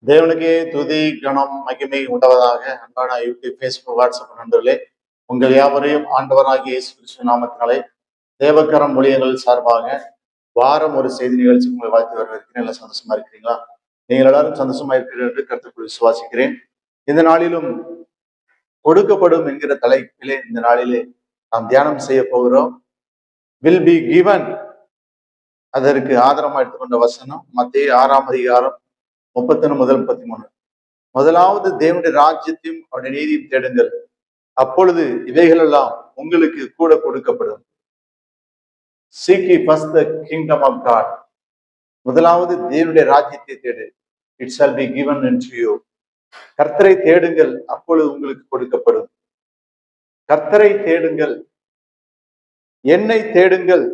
தேவனுக்கே துதி கணம் மகிமை உண்டவதாக. அன்பான யூடியூப், ஃபேஸ்புக், வாட்ஸ்அப் நண்பர்களே, உங்கள் யாவரையும் ஆண்டவராகிய இயேசு கிறிஸ்து நாமத்தினாலே தேவக்கரம் ஊழியங்கள் சார்பாக வாரம் ஒரு செய்தி நிகழ்ச்சி உங்களை வாழ்த்து வரவேற்கிறேன். எல்லாம் சந்தோஷமா இருக்கிறீங்களா? நீங்கள் எல்லாரும் சந்தோஷமா இருக்கிறீர்கள் என்று கருத்துக்குள் விசுவாசிக்கிறேன். இந்த நாளிலும் கொடுக்கப்படும் என்கிற தலைப்பிலே இந்த நாளிலே நாம் தியானம் செய்ய போகிறோம். Will be given. அதற்கு ஆதாரமா எடுத்துக்கொண்ட வசனம் மத்தேயு 6ஆம் அதிகாரம் 31 முதல் 33. முதலாவது தேவனுடைய ராஜ்யத்தையும் அவருடைய நீதியும் தேடுங்கள், அப்பொழுது இவைகள் எல்லாம் உங்களுக்கு கூட கொடுக்கப்படும். Seek ye first the kingdom of God. முதலாவது தேவனுடைய ராஜ்யத்தை தேடு, it shall be given unto you. கர்த்தரை தேடுங்கள், அப்பொழுது உங்களுக்கு கொடுக்கப்படும். கர்த்தரை தேடுங்கள், என்னை தேடுங்கள்,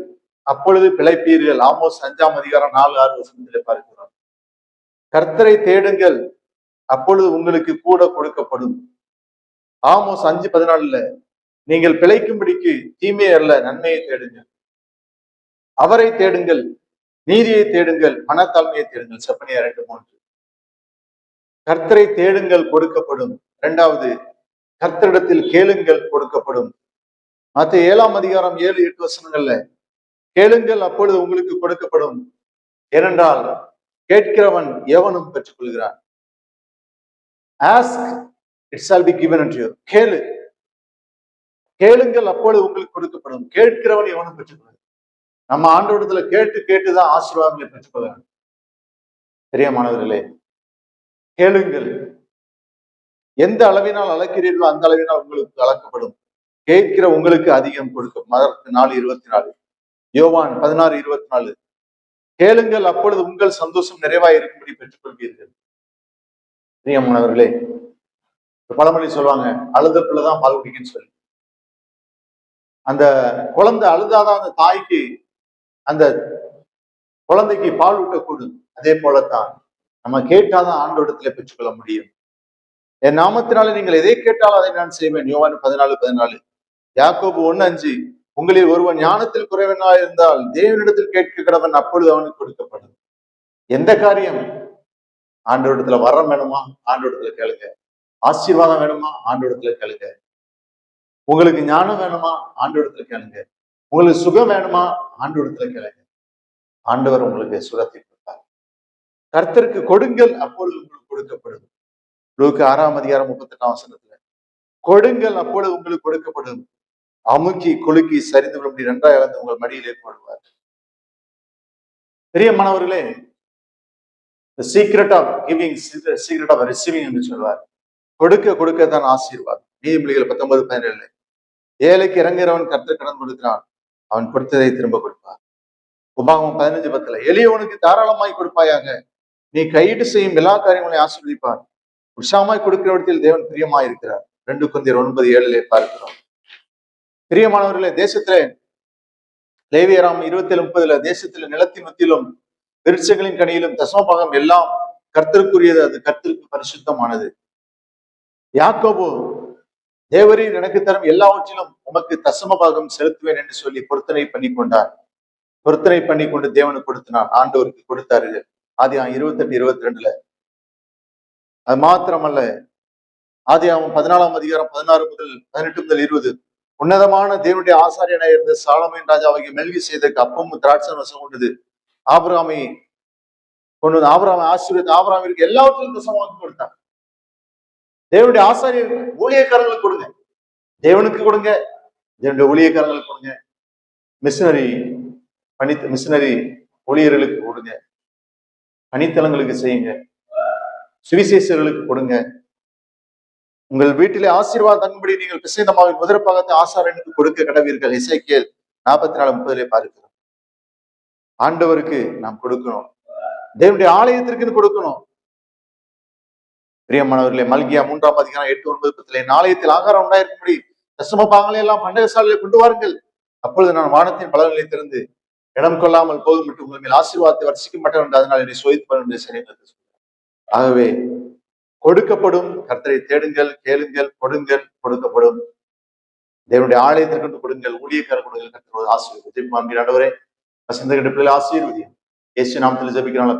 அப்பொழுது பிழைப்பீர்கள். ஆமோஸ் 5ஆம் அதிகாரம் 4-6 வசனத்திலே பார்க்கிறோம். கர்த்தரை தேடுங்கள், அப்பொழுது உங்களுக்கு கூட கொடுக்கப்படும். ஆமோஸ் 5:14 நீங்கள் பிழைக்கும்படிக்கு தீமையை அல்ல நன்மையை தேடுங்கள். அவரை தேடுங்கள், நீதியை தேடுங்கள், மனத்தாழ்மையை தேடுங்கள். செப்பனியா 2:3. கர்த்தரை தேடுங்கள், கொடுக்கப்படும். இரண்டாவது, கர்த்தரிடத்தில் கேளுங்கள், கொடுக்கப்படும். மத்தேயு 7ஆம் அதிகாரம் 7-8 வசனங்கள்ல கேளுங்கள், அப்பொழுது உங்களுக்கு கொடுக்கப்படும். ஏனென்றால் கேட்கிறவன் எவனும் பெற்றுக் கொள்கிறான். Ask, it shall be given unto you. கேளு, கேளுங்கள், அப்பொழுது உங்களுக்கு கொடுக்கப்படும். கேட்கிறவன் எவனும் பெற்றுக்கொள்கிறான். நம்ம ஆண்டவரிடத்துல கேட்டு கேட்டுதான் ஆசீர்வாதங்களை பெற்றுக்கொள்ளலாம். பிரியமானவர்களே, கேளுங்கள். எந்த அளவினால் அளக்கிறீர்களோ அந்த அளவினால் உங்களுக்கு அளக்கப்படும். கேட்கிற உங்களுக்கு அதிகம் கொடுக்கும். மதற்கு 4:24. யோவான் 16:24. கேளுங்கள், அப்பொழுது உங்கள் சந்தோஷம் நிறைவாய் இருக்கும்படி பெற்றுக் கொள்வீர்கள். பிரியமானவர்களே, பழமொழி சொல்லுவாங்க, அழுத பிள்ளைதான் பால் குடிக்குன்னு சொல்லி. அந்த குழந்தை அழுதாதான் அந்த தாய்க்கு, அந்த குழந்தைக்கு பால் ஊட்டக்கூடும். அதே போலத்தான் நம்ம கேட்டாதான் ஆண்டவரிடத்துல பெற்றுக்கொள்ள முடியும். என் நாமத்தினாலே நீங்கள் எதை கேட்டாலும் அதை நான் செய்வேன். யோவான் 14:14. யாக்கோபு 1:5 உங்களில் ஒருவன் ஞானத்தில் குறைவனா இருந்தால் தேவனிடத்தில் கேட்க கடவன், அப்பொழுது அவனுக்கு கொடுக்கப்படும். எந்த காரியம்? ஆண்டவரிடத்துல வரம் வேணுமா? ஆண்டவரிடத்துல கேளுங்க. ஆசீர்வாதம் வேணுமா? ஆண்டவரிடத்துல கேளுங்க. உங்களுக்கு ஞானம் வேணுமா? ஆண்டவரிடத்துல கேளுங்க. உங்களுக்கு சுகம் வேணுமா? ஆண்டவரிடத்துல கேளுங்க. ஆண்டவர் உங்களுக்கு சுகத்தை கொடுத்தார். கர்த்தருக்கு கொடுங்கள், அப்பொழுது உங்களுக்கு கொடுக்கப்படும். லூக்கா 6ஆம் அதிகாரம் 38ஆம் வசனத்துல கொடுங்கள், அப்பொழுது உங்களுக்கு கொடுக்கப்படும். அமுக்கி குலுக்கி சரிந்து விடும்படி நன்றாய் இழந்து உங்கள் மடியிலே போடுவார். பிரியமானவர்களே, the secret of giving, secret of receiving என்று சொல்வார். கொடுக்க கொடுக்கத்தான் ஆசீர்வாதம். நீதிமொழிகள் 19:17. ஏழைக்கு இறங்குகிறவன் கர்த்தர் கடன் கொடுக்கிறான், அவன் கொடுத்ததை திரும்ப கொடுப்பார். உபாகமம் 15:10. எளியவனுக்கு தாராளமாய் கொடுப்பாயாக, நீ கையிட்டு செய்யும் எல்லா காரியங்களையும் ஆசீர்வதிப்பார். உற்சாகமாய் கொடுக்கிறவற்றில் தேவன் பிரியமாய் இருக்கிறார். 2 கொரிந்தியர் 9:7 பார்க்கிறோம். பிரியமானவர்களே, தேசத்திலே லேவியராம் 27:30 தேசத்தில நிலத்தின் மத்தியிலும் விருட்சங்களின் கனியிலும் தசமபாகம் எல்லாம் கர்த்தருக்குரியது, அது கர்த்தருக்கு பரிசுத்தமானது. யாக்கோபு, தேவரீர் எனக்கு தரும் எல்லாவற்றிலும் உமக்கு தசமபாகம் செலுத்துவேன் என்று சொல்லி பொருத்தனை பண்ணி கொண்டார். பொருத்தனை பண்ணி கொண்டு தேவனுக்கு கொடுத்தினார், ஆண்டவருக்கு கொடுத்தாரு. ஆதியாகமம் 28:22. அது மாத்திரமல்ல, ஆதியாகமம் 14ஆம் அதிகாரம் 16 முதல் 18 முதல் 20 உன்னதமான தேவனுடைய ஆசாரியனாக இருந்த சாலமோன் ராஜாவாகிய மெல்கிசேதேக்கு அப்பமும் திராட்சை ரசம் கொண்டது. ஆபிரகாமை கொண்டு வந்து ஆபிரகாமை ஆசீர்வதித்து ஆபிரகாமிற்கு எல்லாவற்றிலும் தசமமாக கொடுத்தார். தேவனுடைய ஆசாரியர் ஊழியக்காரங்களுக்கு கொடுங்க, தேவனுக்கு கொடுங்க, தேவனுடைய ஊழியக்காரங்களுக்கு கொடுங்க, மிஷனரி ஊழியர்களுக்கு கொடுங்க, பணித்தலங்களுக்கு செய்யுங்க, சுவிசேஷர்களுக்கு கொடுங்க. உங்கள் வீட்டிலே ஆசீர்வாதம் தங்கும்படி நீங்கள் பிசைந்தமாவின் முதற்பாகத்தை ஆசாரியனுக்கு கொடுக்க கடவீர்கள். எசேக்கியேல் 44:30 பார்க்கிறோம். ஆண்டவருக்கு நாம் கொடுக்கணும், தேவனுடைய ஆலயத்திற்கு கொடுக்கணும். பிரியமானவர்களே, மல்கியா 3ஆம் அதிகாரம் 8-9 என் ஆலயத்தில் ஆகாரம் உண்டாயிருக்கும்படி தசம பாகங்களை எல்லாம் பண்டக சாலையை கொண்டு வாருங்கள், அப்பொழுது நான் வானத்தின் பலன்களை திறந்து இடம் கொள்ளாமல் போகும் மட்டும் உங்கள் மேல் ஆசீர்வாதத்தை வர்ஷிக்க மாட்டேன் என்று அதனால் என்னை சோதித்து. ஆகவே கொடுக்கப்படும். கர்த்தரை தேடுங்கள், கேளுங்கள், கொடுங்கள், கொடுக்கப்படும். தேவனுடைய ஆலயத்திற்கு கொடுங்கள், ஊழியக்காரர் கொடுங்கள். கர்த்தர் ஆசீர்வதி. ஆண்டவரே, வசந்த பிள்ளைகளை ஆசீர்வதியும். இயேசு நாமத்தில் ஜெபிக்கிறோம்.